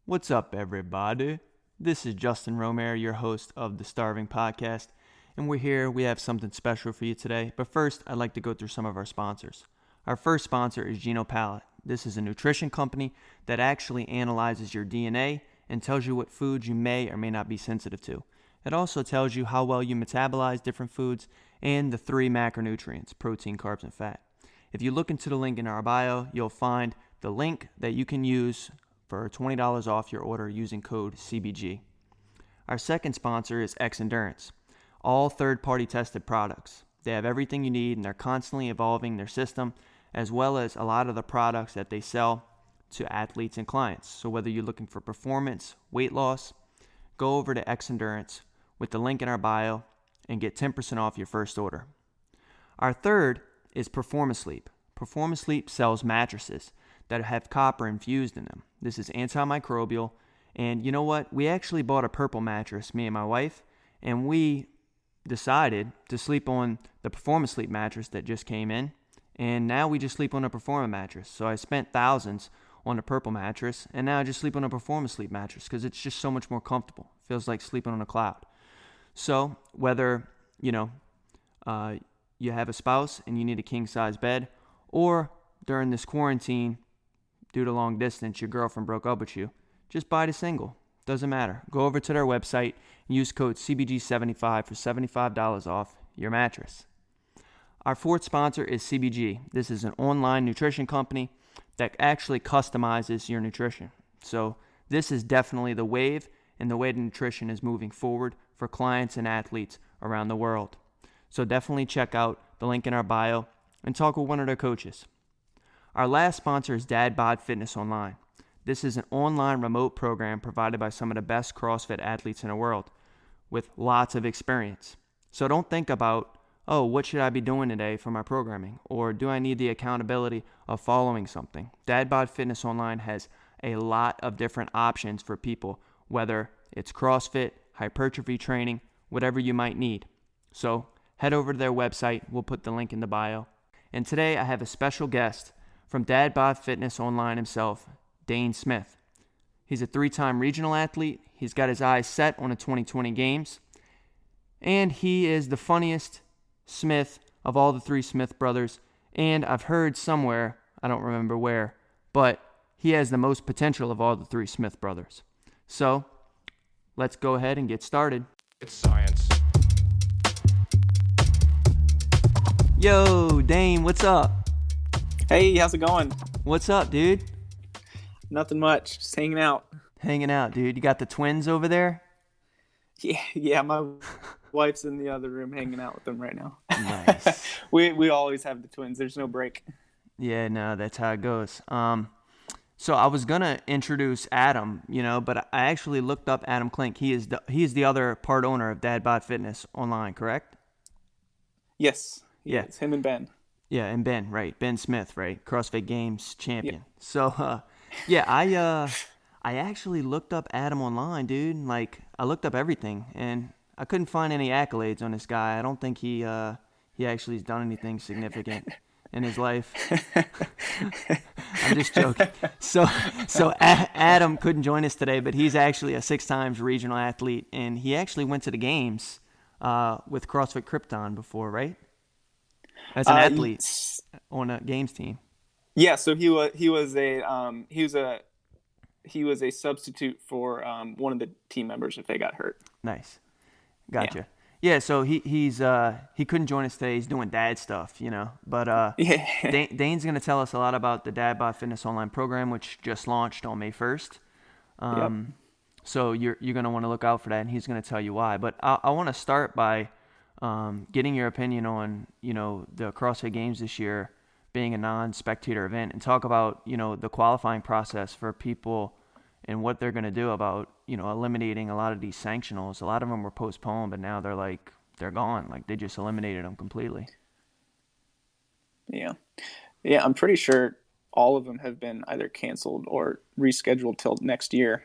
What's up, everybody? This is Justin Romero, your host of the Starving Podcast, and we have something special for you today. But first, I'd like to go through some of our sponsors. Our first sponsor is GenoPalate. This is a nutrition company that actually analyzes your DNA and tells you what foods you may or may not be sensitive to. It also tells you how well you metabolize different foods and the 3 macronutrients, protein, carbs, and fat. If you look into the link in our bio, you'll find the link that you can use for $20 off your order using code CBG. Our second sponsor is X Endurance. All third-party tested products. They have everything you need and they're constantly evolving their system, as well as a lot of the products that they sell to athletes and clients. So whether you're looking for performance, weight loss, go over to X Endurance with the link in our bio and get 10% off your first order. Our third is Performance Sleep. Performance Sleep sells mattresses that have copper infused in them. This is antimicrobial, and you know what? We actually bought a purple mattress, me and my wife, and we decided to sleep on the Performance Sleep mattress that just came in, and now we just sleep on a Performance mattress. So I spent thousands on a purple mattress, and now I just sleep on a Performance Sleep mattress because it's just so much more comfortable. Feels like sleeping on a cloud. So whether, you have a spouse and you need a king-size bed, or during this quarantine, due to long distance, your girlfriend broke up with you, just buy the single. Doesn't matter. Go over to their website and use code CBG75 for $75 off your mattress. Our fourth sponsor is CBG. This is an online nutrition company that actually customizes your nutrition. So this is definitely the wave and the way the nutrition is moving forward for clients and athletes around the world. So definitely check out the link in our bio and talk with one of their coaches. Our last sponsor is DadBod Fitness Online. This is an online remote program provided by some of the best CrossFit athletes in the world with lots of experience. So don't think about, what should I be doing today for my programming? Or do I need the accountability of following something? DadBod Fitness Online has a lot of different options for people, whether it's CrossFit, hypertrophy training, whatever you might need. So head over to their website. We'll put the link in the bio. And today I have a special guest from DadBod Fitness Online himself, Dane Smith. He's a 3-time regional athlete. He's got his eyes set on the 2020 Games. And he is the funniest Smith of all the 3 Smith brothers. And I've heard somewhere, I don't remember where, but he has the most potential of all the 3 Smith brothers. So let's go ahead and get started. It's science. Yo, Dane, what's up? Hey, how's it going? What's up, dude? Nothing much. Just hanging out. Hanging out, dude. You got the twins over there? Yeah. My wife's in the other room hanging out with them right now. Nice. We always have the twins. There's no break. Yeah, no, that's how it goes. So I was gonna introduce Adam, but I actually looked up Adam Klink. He is the other part owner of DadBod Fitness Online, correct? Yes. Yeah. It's him and Ben. Yeah, and Ben, right? Ben Smith, right? CrossFit Games champion. Yep. So, I actually looked up Adam online, dude. Like, I looked up everything, and I couldn't find any accolades on this guy. I don't think he actually has done anything significant in his life. I'm just joking. So Adam couldn't join us today, but he's actually a 6 times regional athlete, and he actually went to the Games with CrossFit Krypton before, right? As an athlete on a Games team. Yeah, so he was a substitute for one of the team members if they got hurt. Nice, gotcha. Yeah, so he couldn't join us today. He's doing dad stuff, But Dane's gonna tell us a lot about the DadBod Fitness Online program, which just launched on May 1st. Yep. So you're gonna want to look out for that, and he's gonna tell you why. But I want to start by getting your opinion on, the CrossFit Games this year being a non-spectator event, and talk about, the qualifying process for people and what they're going to do about, eliminating a lot of these sanctionals. A lot of them were postponed, but now they're gone. Like, they just eliminated them completely. Yeah, I'm pretty sure all of them have been either canceled or rescheduled till next year.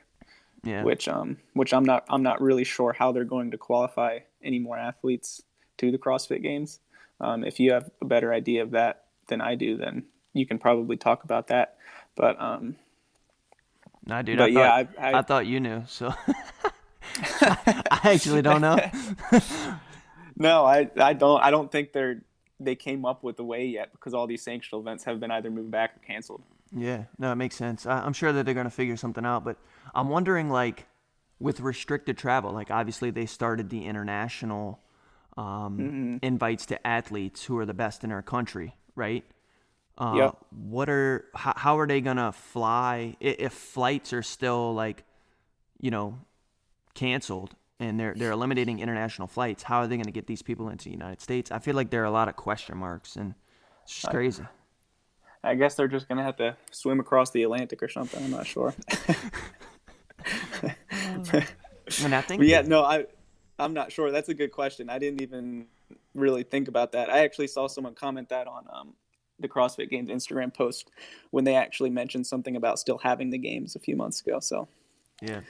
Yeah. Which I'm not really sure how they're going to qualify any more athletes to the CrossFit Games. If you have a better idea of that than I do, then you can probably talk about that. But Nah, dude, But yeah, I thought you knew, so I actually don't know. no, I don't think they came up with the way yet because all these sanctional events have been either moved back or canceled. Yeah, no, it makes sense. I'm sure that they're going to figure something out, but I'm wondering, like, with restricted travel, like, obviously they started the international Mm-hmm. invites to athletes who are the best in our country, right? Yep. How are they going to fly if flights are still, like, you know, canceled and they're eliminating international flights? How are they going to get these people into the United States? I feel like there are a lot of question marks, and it's just I, crazy. I guess they're just gonna have to swim across the Atlantic or something. I'm not sure. And I But think yeah, that, no, I'm not sure. That's a good question. I didn't even really think about that. I actually saw someone comment that on the CrossFit Games Instagram post when they actually mentioned something about still having the games a few months ago. So yeah,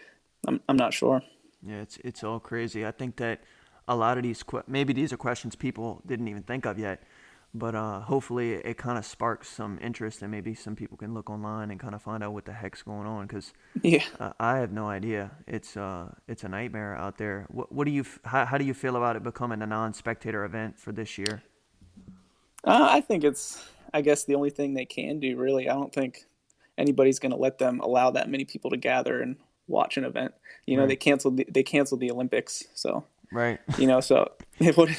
I'm not sure. yeah, it's all crazy. I think that a lot of maybe these are questions people didn't even think of yet, but hopefully it kind of sparks some interest, and maybe some people can look online and kind of find out what the heck's going on, because Yeah. I have no idea. It's a nightmare out there. What do you how do you feel about it becoming a non-spectator event for this year? I think it's, I guess, the only thing they can do, really. I don't think anybody's going to let them allow that many people to gather and watch an event. Right, They canceled the Olympics, so right. so what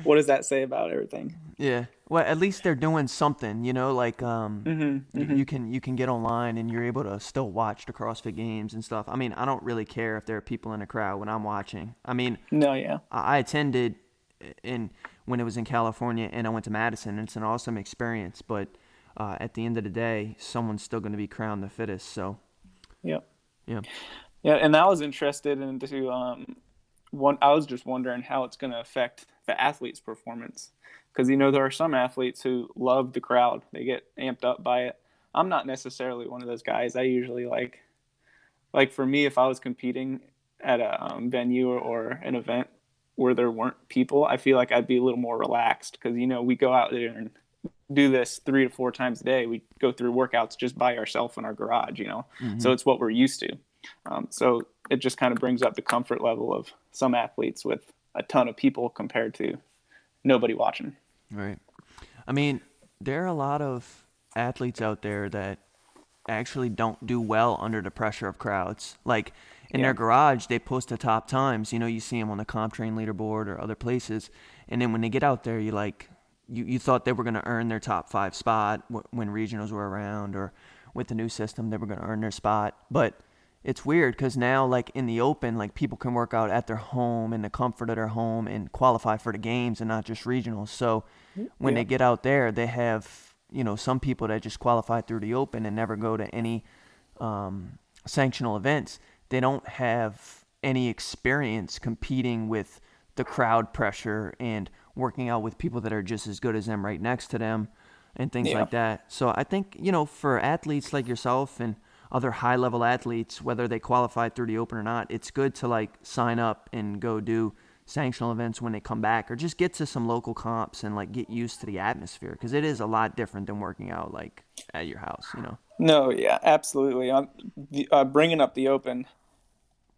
what does that say about everything? Yeah. Well, at least they're doing something, like Mm-hmm. Mm-hmm. you can get online and you're able to still watch the CrossFit Games and stuff. I mean, I don't really care if there are people in the crowd when I'm watching. I mean, No, yeah. I attended in when it was in California, and I went to Madison, and it's an awesome experience, but at the end of the day, someone's still going to be crowned the fittest. So, Yep. yeah. Yeah, and I was interested into one. I was just wondering how it's going to affect the athlete's performance, because there are some athletes who love the crowd; they get amped up by it. I'm not necessarily one of those guys. I usually like for me, if I was competing at a venue or an event where there weren't people, I feel like I'd be a little more relaxed because we go out there and do this 3 to 4 times a day. We go through workouts just by ourselves in our garage. Hmm. So it's what we're used to. So it just kind of brings up the comfort level of some athletes with a ton of people compared to nobody watching. Right. I mean, there are a lot of athletes out there that actually don't do well under the pressure of crowds. Like in their Yeah. garage, they post the top times. You see them on the comp train leaderboard or other places, and then when they get out there, you thought they were going to earn their top 5 spot when regionals were around, or with the new system they were going to earn their spot. But it's weird because now, like in the open, like people can work out at their home in the comfort of their home and qualify for the games and not just regionals. So when Yeah. they get out there, they have some people that just qualify through the open and never go to any sanctional events. They don't have any experience competing with the crowd pressure and working out with people that are just as good as them right next to them and things Yeah. like that. So I think, for athletes like yourself and other high level athletes, whether they qualify through the open or not, it's good to like sign up and go do sanctional events when they come back, or just get to some local comps and like get used to the atmosphere, because it is a lot different than working out like at your house. No, yeah, absolutely. Bringing up the open,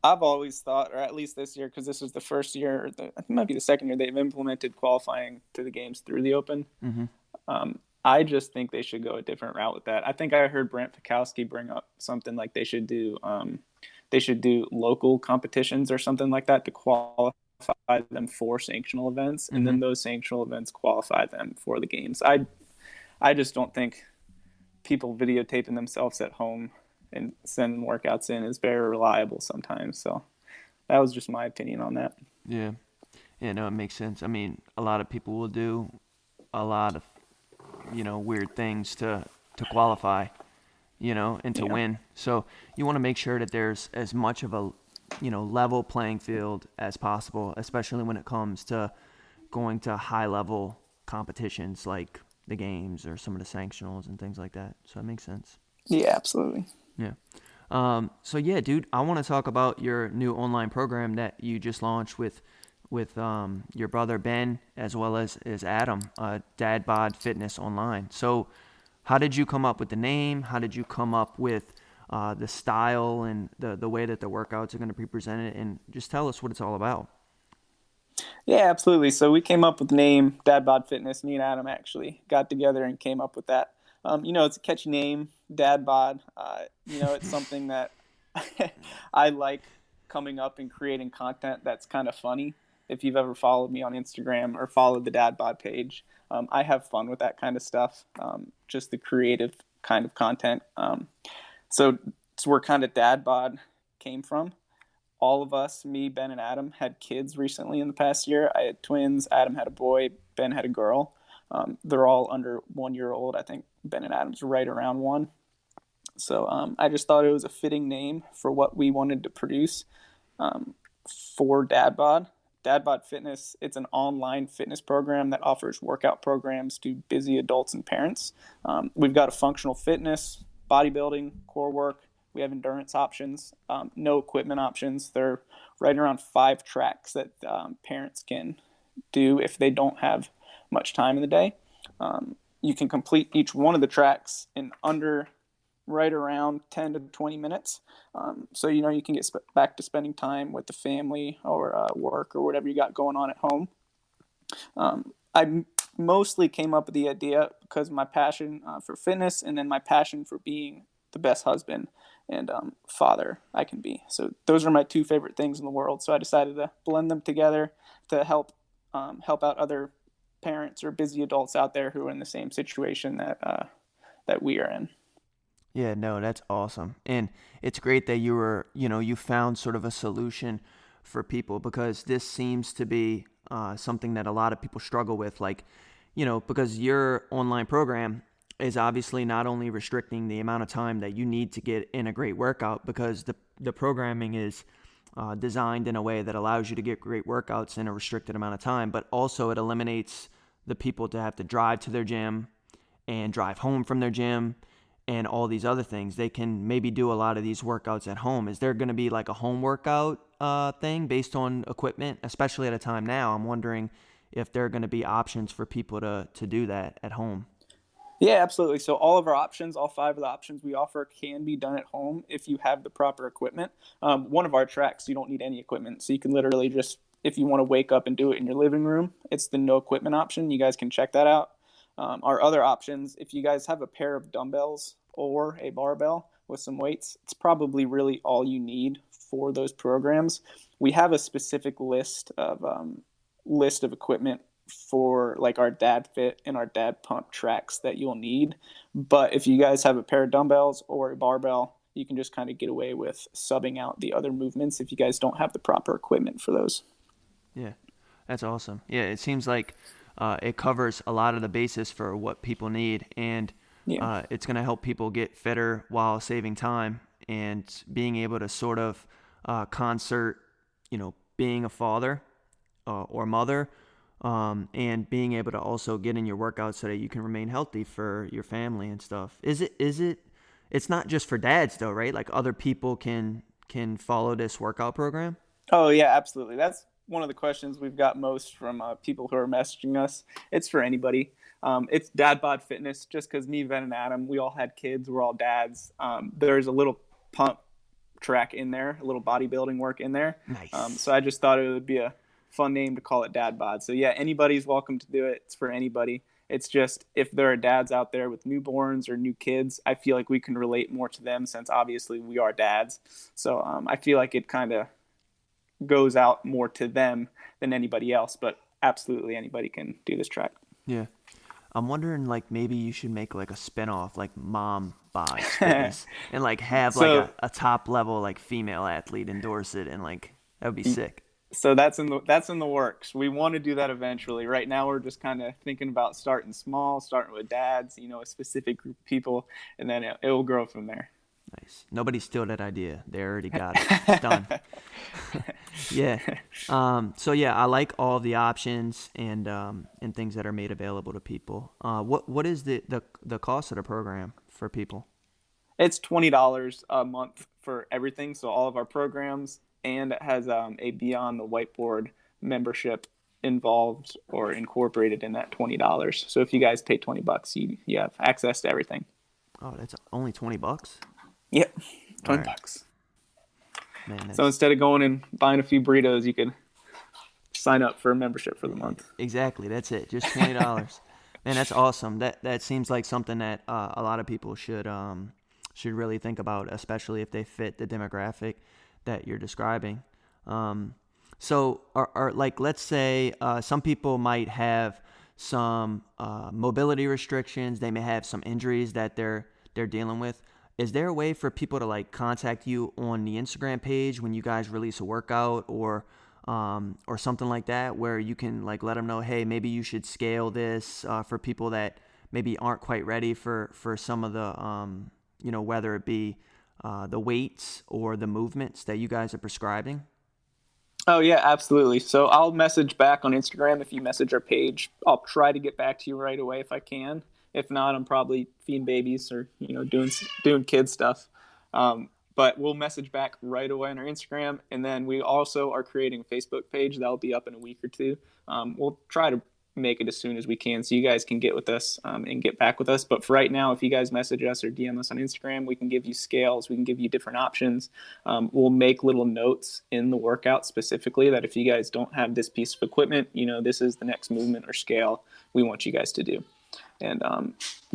I've always thought, or at least this year, because this was the first year, I think it might be the second year they've implemented qualifying to the games through the open. Mm-hmm. I just think they should go a different route with that. I think I heard Brent Fikowski bring up something like they should do local competitions or something like that to qualify them for sanctional events, and Mm-hmm. then those sanctional events qualify them for the games. I just don't think people videotaping themselves at home and sending workouts in is very reliable sometimes. So that was just my opinion on that. Yeah. Yeah, no, it makes sense. I mean, a lot of people will do a lot of, weird things to qualify, and to Yeah. win. So you want to make sure that there's as much of a, level playing field as possible, especially when it comes to going to high level competitions like the games or some of the sanctionals and things like that. So it makes sense. Yeah, absolutely. Yeah. So yeah, dude, I want to talk about your new online program that you just launched with your brother Ben as well as Adam, DadBod Fitness Online. So how did you come up with the name? How did you come up with the style and the way that the workouts are going to be presented, and just tell us what it's all about. Yeah, absolutely. So we came up with the name DadBod Fitness. Me and Adam actually got together and came up with that. It's a catchy name, DadBod. It's something that I like coming up and creating content that's kind of funny. If you've ever followed me on Instagram or followed the DadBod page, I have fun with that kind of stuff, just the creative kind of content. So it's where kind of DadBod came from. All of us, me, Ben, and Adam, had kids recently in the past year. I had twins. Adam had a boy. Ben had a girl. They're all under 1 year old. I think Ben and Adam's right around one. So I just thought it was a fitting name for what we wanted to produce for DadBod. DadBod Fitness, it's an online fitness program that offers workout programs to busy adults and parents. We've got a functional fitness, bodybuilding, core work. We have endurance options, no equipment options. They're right around 5 tracks that parents can do if they don't have much time in the day. You can complete each one of the tracks in under right around 10 to 20 minutes. So, you can get back to spending time with the family or work or whatever you got going on at home. I mostly came up with the idea because of my passion for fitness and then my passion for being the best husband and father I can be. So those are my 2 favorite things in the world. So I decided to blend them together to help out other parents or busy adults out there who are in the same situation that we are in. Yeah, no, that's awesome. And it's great that you found sort of a solution for people, because this seems to be something that a lot of people struggle with. Like, because your online program is obviously not only restricting the amount of time that you need to get in a great workout, because the programming is designed in a way that allows you to get great workouts in a restricted amount of time, but also it eliminates the people to have to drive to their gym and drive home from their gym and all these other things. They can maybe do a lot of these workouts at home. Is there going to be like a home workout thing based on equipment, especially at a time now? I'm wondering if there are going to be options for people to do that at home. Yeah, absolutely. So all of our options, all 5 of the options we offer can be done at home if you have the proper equipment. One of our tracks, you don't need any equipment. So you can literally just, if you want to wake up and do it in your living room, it's the no equipment option. You guys can check that out. Our other options, if you guys have a pair of dumbbells or a barbell with some weights, it's probably really all you need for those programs. We have a specific list of equipment for like our Dad Fit and our Dad Pump tracks that you'll need. But if you guys have a pair of dumbbells or a barbell, you can just kind of get away with subbing out the other movements if you guys don't have the proper equipment for those. Yeah, that's awesome. Yeah, it seems like it covers a lot of the basis for what people need, and it's going to help people get fitter while saving time and being able to sort of concert, being a father or mother, and being able to also get in your workouts so that you can remain healthy for your family and stuff. It's not just for dads though, right? Like other people can follow this workout program? Oh yeah, absolutely. That's one of the questions we've got most from people who are messaging us. It's for anybody. It's DadBod Fitness, just because me, Ben, and Adam, we all had kids. We're all dads. There's a little pump track in there, a little bodybuilding work in there. Nice. So I just thought it would be a fun name to call it DadBod. So yeah, anybody's welcome to do it. It's for anybody. It's just if there are dads out there with newborns or new kids, I feel like we can relate more to them since obviously we are dads. So I feel like it kind of goes out more to them than anybody else, but absolutely anybody can do this track. Yeah. I'm wondering, like, maybe you should make like a spinoff, like Mom Bod Fitness, and like have like a top level like female athlete endorse it, and like that would be sick. So that's in the works. We want to do that eventually. Right now we're just kind of thinking about starting small, starting with dads, a specific group of people, and then it will grow from there. Nice. Nobody stole that idea. They already got it. It's done. Yeah. So yeah, I like all the options and things that are made available to people. What is the cost of the program for people? It's $20 a month for everything. So all of our programs, and it has a Beyond the Whiteboard membership involved or incorporated in that $20. So if you guys pay $20, you have access to everything. Oh, that's only $20? Yep, All 20 right, bucks. man. So That's instead of going and buying a few burritos, you could sign up for a membership for the month. exactly. That's it. Just $20. Man, that's awesome. That seems like something that a lot of people should really think about, especially if they fit the demographic that you're describing. So, are like, let's say some people might have some mobility restrictions. They may have some injuries that they're dealing with. Is there a way for people to like contact you on the Instagram page when you guys release a workout or something like that, where you can like let them know, hey, maybe you should scale this for people that maybe aren't quite ready for some of the whether it be the weights or the movements that you guys are prescribing? Oh yeah, absolutely. So I'll message back on Instagram if you message our page. I'll try to get back to you right away if I can. If not, I'm probably feeding babies or doing kid stuff. But we'll message back right away on our Instagram, and then we also are creating a Facebook page that'll be up in a week or two. We'll try to make it as soon as we can so you guys can get with us and get back with us. But for right now, if you guys message us or DM us on Instagram, we can give you scales, we can give you different options. We'll make little notes in the workout specifically that if you guys don't have this piece of equipment, this is the next movement or scale we want you guys to do. And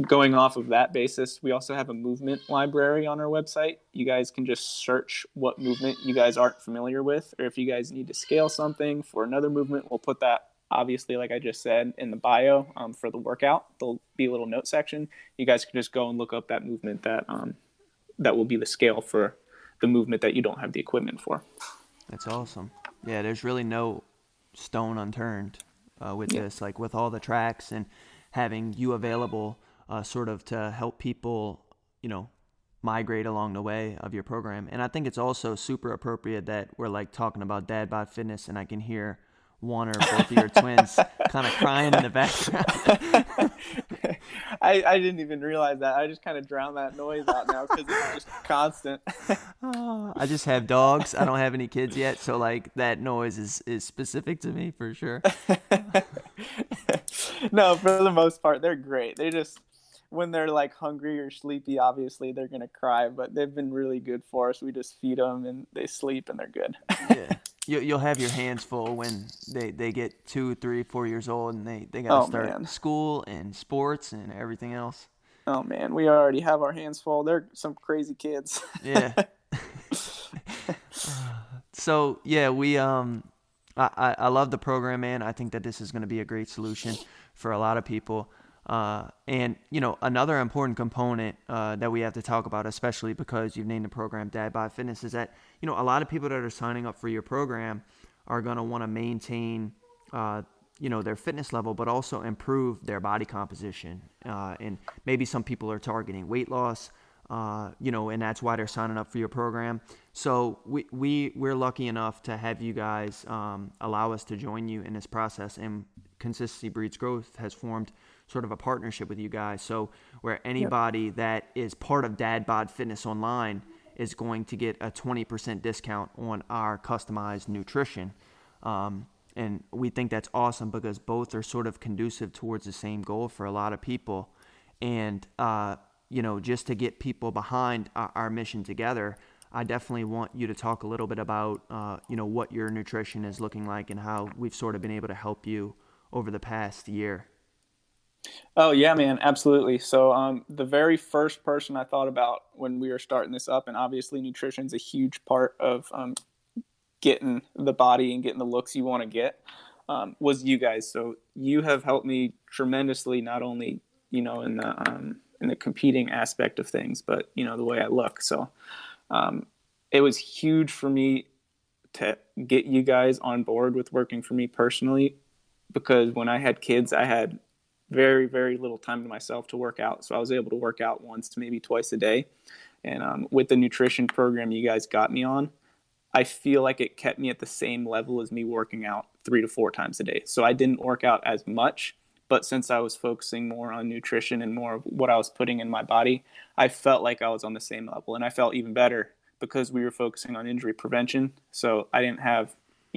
going off of that basis, we also have a movement library on our website. You guys can just search what movement you guys aren't familiar with, or if you guys need to scale something for another movement, we'll put that, obviously, like I just said, in the bio for the workout. There'll be a little note section. You guys can just go and look up that movement that will be the scale for the movement that you don't have the equipment for. That's awesome. Yeah, there's really no stone unturned with this, like with all the tracks and having you available sort of to help people, migrate along the way of your program. And I think it's also super appropriate that we're like talking about DadBod Fitness and I can hear one or both of your twins kind of crying in the background. I didn't even realize that. I just kind of drown that noise out now because it's just constant. I just have dogs. I don't have any kids yet, so like that noise is specific to me for sure. No, for the most part, they're great. They just, when they're like hungry or sleepy, obviously they're going to cry, but they've been really good for us. We just feed them and they sleep and they're good. Yeah. You'll have your hands full when they get 2, 3, 4 years old and they got to start man. school and sports and everything else. Oh man, we already have our hands full. They're some crazy kids. Yeah. So yeah, I love the program, man. I think that this is going to be a great solution for a lot of people. And another important component that we have to talk about, especially because you've named the program DadBod Fitness, is that a lot of people that are signing up for your program are going to want to maintain their fitness level, but also improve their body composition. And maybe some people are targeting weight loss, and that's why they're signing up for your program. So we're lucky enough to have you guys allow us to join you in this process. And Consistency Breeds Growth has formed sort of a partnership with you guys. So where anybody that is part of DadBod Fitness Online is going to get a 20% discount on our customized nutrition. And we think that's awesome because both are sort of conducive towards the same goal for a lot of people. And, just to get people behind our mission together, I definitely want you to talk a little bit about, what your nutrition is looking like and how we've sort of been able to help you over the past year. Oh yeah, man, absolutely. So the very first person I thought about when we were starting this up, and obviously nutrition's a huge part of getting the body and getting the looks you want to get, was you guys. So you have helped me tremendously, not only in the competing aspect of things, but the way I look. So it was huge for me to get you guys on board with working for me personally, because when I had kids, I had very, very little time to myself to work out. So I was able to work out once to maybe twice a day. And with the nutrition program you guys got me on, I feel like it kept me at the same level as me working out 3 to 4 times a day. So I didn't work out as much, but since I was focusing more on nutrition and more of what I was putting in my body, I felt like I was on the same level. And I felt even better because we were focusing on injury prevention. So I didn't have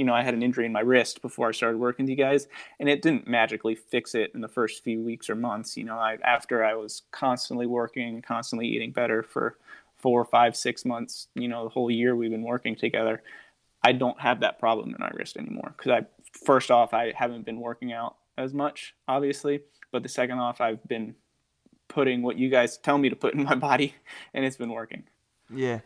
I had an injury in my wrist before I started working with you guys, and it didn't magically fix it in the first few weeks or months. After I was constantly working, constantly eating better for 4, 5, 6 months, the whole year we've been working together, I don't have that problem in my wrist anymore. Because first off, I haven't been working out as much, obviously, but the second off, I've been putting what you guys tell me to put in my body, and it's been working. Yeah.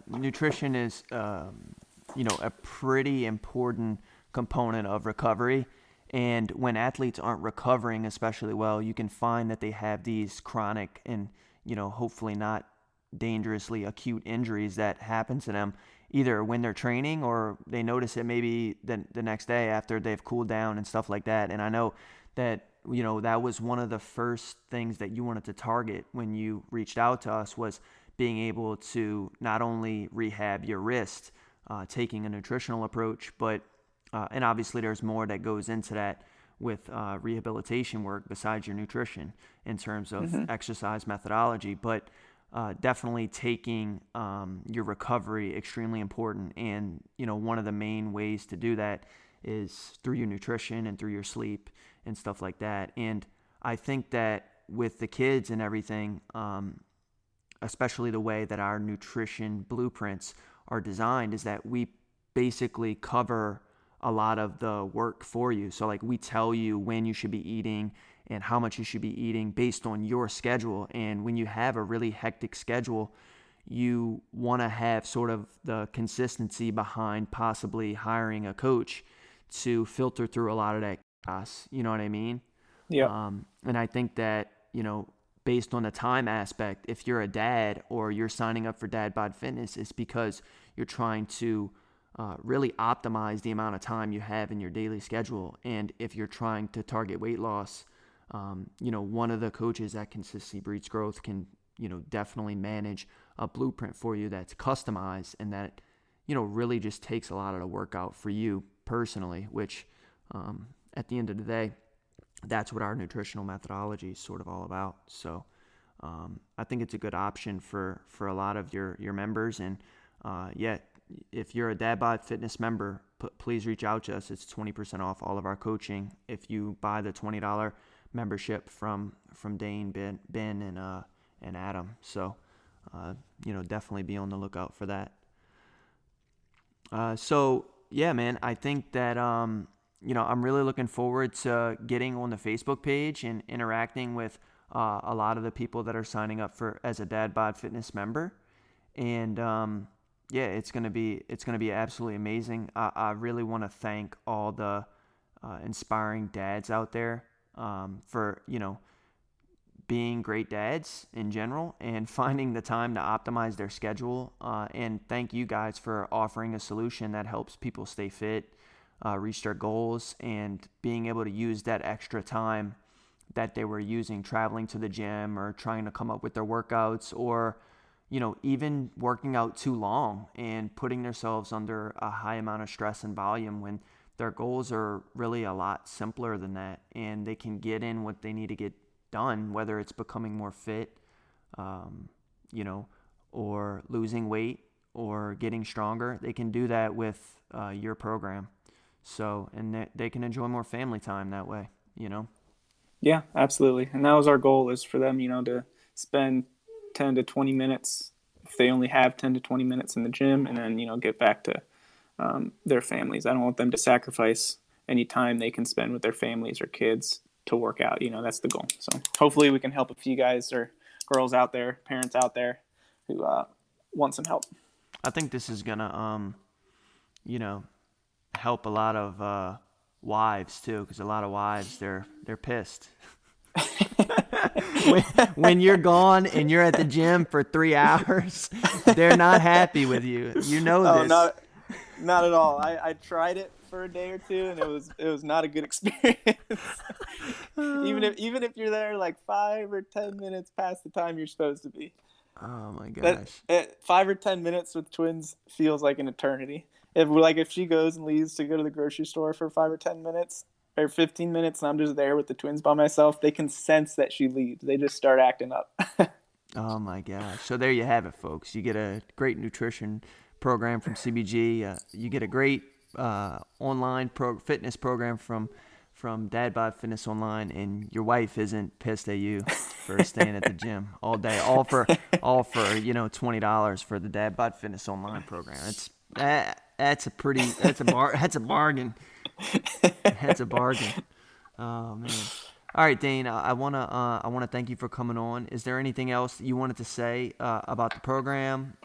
Nutrition is, a pretty important component of recovery. And when athletes aren't recovering especially well, you can find that they have these chronic and, hopefully not dangerously acute injuries that happen to them either when they're training or they notice it maybe the next day after they've cooled down and stuff like that. And I know that, that was one of the first things that you wanted to target when you reached out to us, was being able to not only rehab your wrist, taking a nutritional approach, but and obviously there's more that goes into that with rehabilitation work besides your nutrition in terms of exercise methodology, but definitely taking your recovery extremely important. And, one of the main ways to do that is through your nutrition and through your sleep and stuff like that. And I think that with the kids and everything, especially the way that our nutrition blueprints are designed, is that we basically cover a lot of the work for you. So like we tell you when you should be eating and how much you should be eating based on your schedule. And when you have a really hectic schedule, you want to have sort of the consistency behind possibly hiring a coach to filter through a lot of that chaos. You know what I mean? Yeah. And I think that, based on the time aspect, if you're a dad or you're signing up for DadBod Fitness, it's because you're trying to really optimize the amount of time you have in your daily schedule. And if you're trying to target weight loss, one of the coaches at Consistency Breeds Growth can, definitely manage a blueprint for you that's customized and that, really just takes a lot of the work out for you personally, which at the end of the day, that's what our nutritional methodology is sort of all about. So I think it's a good option for a lot of your members. And if you're a DadBod Fitness member, please reach out to us. It's 20% off all of our coaching if you buy the $20 membership from Dane, Ben, and Adam. So, definitely be on the lookout for that. Man, I think that, I'm really looking forward to getting on the Facebook page and interacting with a lot of the people that are signing up as a DadBod Fitness member. And, it's gonna be absolutely amazing. I really want to thank all the inspiring dads out there for being great dads in general and finding the time to optimize their schedule. And thank you guys for offering a solution that helps people stay fit, reach their goals, and being able to use that extra time that they were using traveling to the gym or trying to come up with their workouts, or even working out too long and putting themselves under a high amount of stress and volume when their goals are really a lot simpler than that, and they can get in what they need to get done, whether it's becoming more fit, or losing weight or getting stronger. They can do that with your program. So, and they can enjoy more family time that way, Yeah, absolutely. And that was our goal, is for them, to spend 10 to 20 minutes, if they only have 10 to 20 minutes in the gym, and then, get back to their families. I don't want them to sacrifice any time they can spend with their families or kids to work out. That's the goal. So hopefully we can help a few guys or girls out there, parents out there who want some help. I think this is going to, help a lot of wives too, because a lot of wives, they're pissed. when you're gone and you're at the gym for 3 hours, they're not happy with you. This. Not at all. I tried it for a day or two, and it was not a good experience. even if you're there like 5 or 10 minutes past the time you're supposed to be. Oh my gosh. 5 or 10 minutes with twins feels like an eternity. If she goes and leaves to go to the grocery store for 5 or 10 minutes or 15 minutes, and I'm just there with the twins by myself, they can sense that she leaves. They just start acting up. Oh my gosh. So there you have it, folks. You get a great nutrition program from CBG. You get a great online fitness program from from DadBod Fitness Online, and your wife isn't pissed at you for staying at the gym all day, all for $20 for the DadBod Fitness Online program. That's a bargain. That's a bargain. Oh man. All right, Dane. I wanna thank you for coming on. Is there anything else that you wanted to say about the program?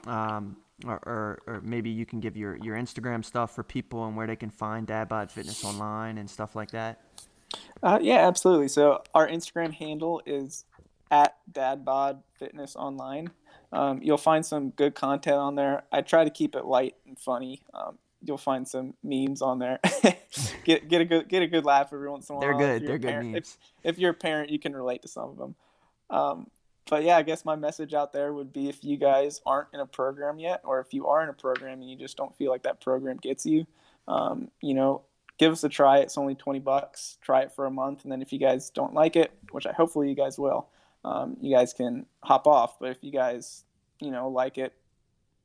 Or maybe you can give your Instagram stuff for people and where they can find DadBod Fitness Online and stuff like that. Yeah, absolutely. So our Instagram handle is at DadBod Fitness Online. You'll find some good content on there. I try to keep it light and funny. You'll find some memes on there. get a good laugh every once in a while. They're good memes. If you're a parent, you can relate to some of them. But yeah, I guess my message out there would be, if you guys aren't in a program yet, or if you are in a program and you just don't feel like that program gets you, give us a try. It's only $20. Try it for a month, and then if you guys don't like it, which hopefully you guys will, you guys can hop off. But if you guys, like it,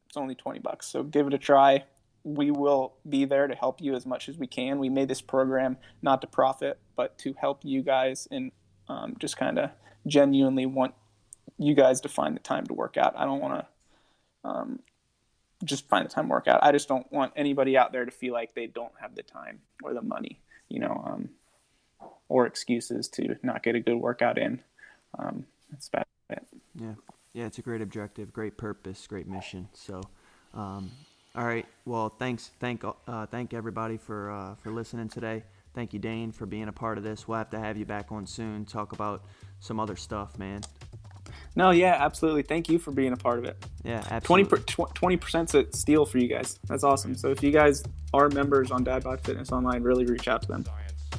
it's only $20. So give it a try. We will be there to help you as much as we can. We made this program not to profit, but to help you guys, and just kind of genuinely want you guys to find the time to work out. I don't want to just find the time to work out. I just don't want anybody out there to feel like they don't have the time or the money, or excuses to not get a good workout in. That's about it. Yeah, it's a great objective, great purpose, great mission. So, all right. Well, thank everybody for listening today. Thank you, Dane, for being a part of this. We'll have to have you back on soon. Talk about some other stuff, man. No, yeah, absolutely. Thank you for being a part of it. Yeah, absolutely. 20%'s a steal for you guys. That's awesome. So if you guys are members on DadBod Fitness Online, really reach out to them.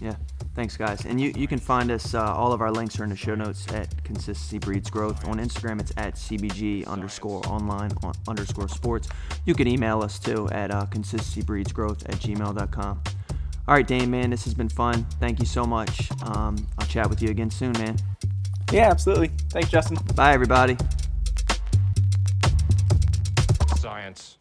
Yeah, thanks, guys. And you can find us, all of our links are in the show notes at Consistency Breeds Growth. On Instagram, it's at CBG_online_sports. You can email us, too, at consistencybreedsgrowth@gmail.com. All right, Dane, man, this has been fun. Thank you so much. I'll chat with you again soon, man. Yeah, absolutely. Thanks, Justin. Bye, everybody. Science.